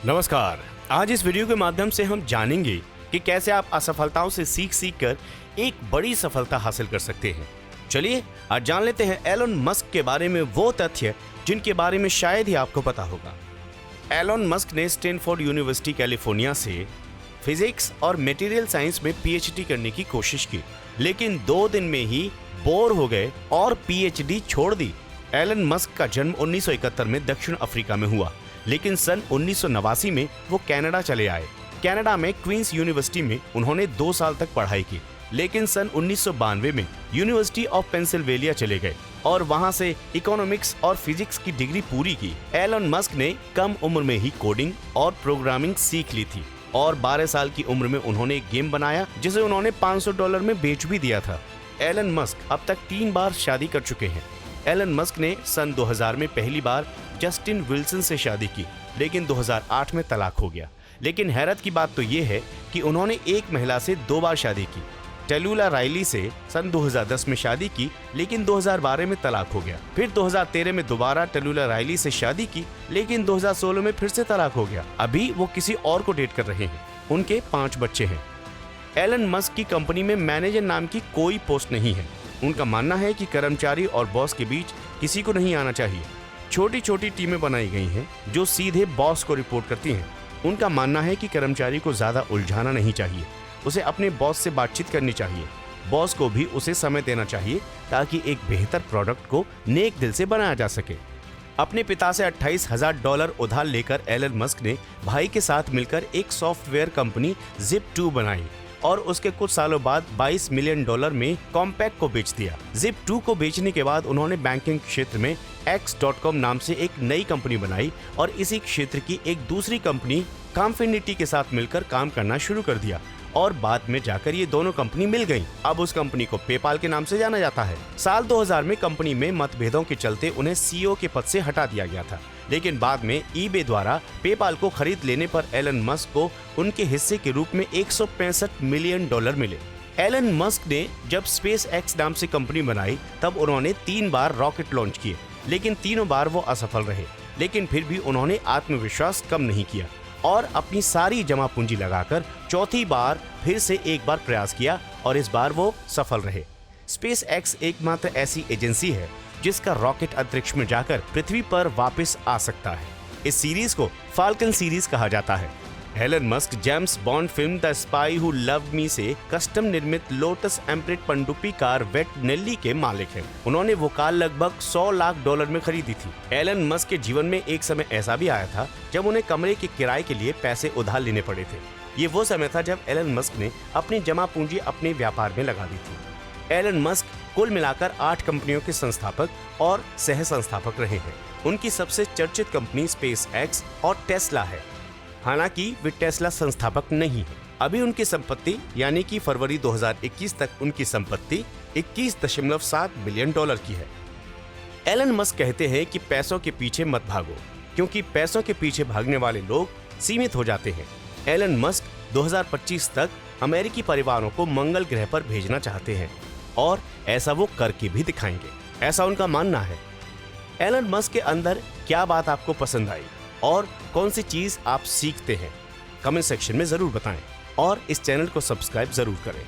नमस्कार। आज इस वीडियो के माध्यम से हम जानेंगे कि कैसे आप असफलताओं से सीख कर एक बड़ी सफलता हासिल कर सकते हैं। चलिए आज जान लेते हैं एलन मस्क के बारे में वो तथ्य जिनके बारे में शायद ही आपको पता होगा। एलन मस्क ने स्टैनफोर्ड यूनिवर्सिटी कैलिफोर्निया से फिजिक्स और मटेरियल साइंस में पीएचडी करने की कोशिश की, लेकिन 2 दिन में ही बोर हो गए और पीएचडी छोड़ दी। एलन मस्क का जन्म 1971 में दक्षिण अफ्रीका में हुआ, लेकिन सन 1989 में वो कनाडा चले आए। कनाडा में क्वींस यूनिवर्सिटी में उन्होंने 2 साल तक पढ़ाई की, लेकिन सन 1992 में यूनिवर्सिटी ऑफ पेंसिल्वेनिया चले गए और वहां से इकोनॉमिक्स और फिजिक्स की डिग्री पूरी की। एलन मस्क ने कम उम्र में ही कोडिंग और प्रोग्रामिंग सीख ली थी और 12 साल की उम्र में उन्होंने एक गेम बनाया जिसे उन्होंने $500 में बेच भी दिया था। एलन मस्क अब तक 3 बार शादी कर चुके हैं। एलन मस्क ने सन 2000 में पहली बार जस्टिन विल्सन से शादी की, लेकिन 2008 में तलाक हो गया। लेकिन हैरत की बात तो ये है कि उन्होंने एक महिला से 2 बार शादी की। टेलुला राइली से सन 2010 में शादी की, लेकिन 2012 में तलाक हो गया। फिर 2013 में दोबारा टेलुला राइली से शादी की, लेकिन 2016 में फिर से तलाक हो गया। अभी वो किसी और को डेट कर रहे हैं। उनके 5 बच्चे हैं। एलन मस्क की कंपनी में मैनेजर नाम की कोई पोस्ट नहीं है। उनका मानना है कि कर्मचारी और बॉस के बीच किसी को नहीं आना चाहिए। छोटी छोटी टीमें बनाई गई हैं जो सीधे बॉस को रिपोर्ट करती हैं। उनका मानना है कि कर्मचारी को ज्यादा उलझाना नहीं चाहिए, उसे अपने बॉस से बातचीत करनी चाहिए। बॉस को भी उसे समय देना चाहिए ताकि एक बेहतर प्रोडक्ट को नेक दिल से बनाया जा सके। अपने पिता से $28,000 उधार लेकर एलन मस्क ने भाई के साथ मिलकर एक सॉफ्टवेयर कंपनी Zip2 बनाई और उसके कुछ सालों बाद $22 मिलियन में कॉम्पैक्ट को बेच दिया। Zip2 को बेचने के बाद उन्होंने बैंकिंग क्षेत्र में X.com नाम से एक नई कंपनी बनाई और इसी क्षेत्र की एक दूसरी कंपनी कॉन्फिनिटी के साथ मिलकर काम करना शुरू कर दिया और बाद में जाकर ये दोनों कंपनी मिल गईं। अब उस कंपनी को पेपाल के नाम से जाना जाता है। साल 2000 में कंपनी में मतभेदों के चलते उन्हें सीईओ के पद से हटा दिया गया था, लेकिन बाद में ईबे द्वारा पेपाल को खरीद लेने पर एलन मस्क को उनके हिस्से के रूप में $165 मिलियन मिले। एलन मस्क ने जब स्पेस एक्स नाम से कंपनी बनाई तब उन्होंने 3 बार रॉकेट लॉन्च किए, लेकिन तीनों बार वो असफल रहे। लेकिन फिर भी उन्होंने आत्मविश्वास कम नहीं किया और अपनी सारी जमा पूंजी लगाकर चौथी बार फिर से एक बार प्रयास किया और इस बार वो सफल रहे। स्पेस एक्स एकमात्र ऐसी एजेंसी है जिसका रॉकेट अंतरिक्ष में जाकर पृथ्वी पर वापस आ सकता है। इस सीरीज को फाल्कन सीरीज कहा जाता है। Elon Musk James Bond film the spy who loved me से कस्टम निर्मित लोटस एम्प्रेट पनडुब्बी कार वेट नेल्ली के मालिक हैं। उन्होंने वो कार लगभग $100 लाख में खरीदी थी। एलन मस्क के जीवन में एक समय ऐसा भी आया था जब उन्हें कमरे के किराए के लिए पैसे उधार लेने पड़े थे। ये वो समय था जब एलन मस्क ने अपनी जमा पूंजी अपने व्यापार में लगा दी थी। एलन मस्क कुल मिलाकर 8 कंपनियों के संस्थापक और सह संस्थापक रहे हैं। उनकी सबसे चर्चित कंपनी स्पेस एक्स और टेस्ला है। हालांकि वे टेस्ला संस्थापक नहीं है। अभी उनकी संपत्ति यानी कि फरवरी 2021 तक उनकी संपत्ति $21.7 बिलियन की है। एलन मस्क कहते हैं कि पैसों के पीछे मत भागो, क्योंकि पैसों के पीछे भागने वाले लोग सीमित हो जाते हैं। एलन मस्क 2025 तक अमेरिकी परिवारों को मंगल ग्रह पर भेजना चाहते हैं और ऐसा वो करके भी दिखाएंगे, ऐसा उनका मानना है। एलन मस्क के अंदर क्या बात आपको पसंद आई और कौन सी चीज आप सीखते हैं, कमेंट सेक्शन में जरूर बताएं और इस चैनल को सब्सक्राइब जरूर करें।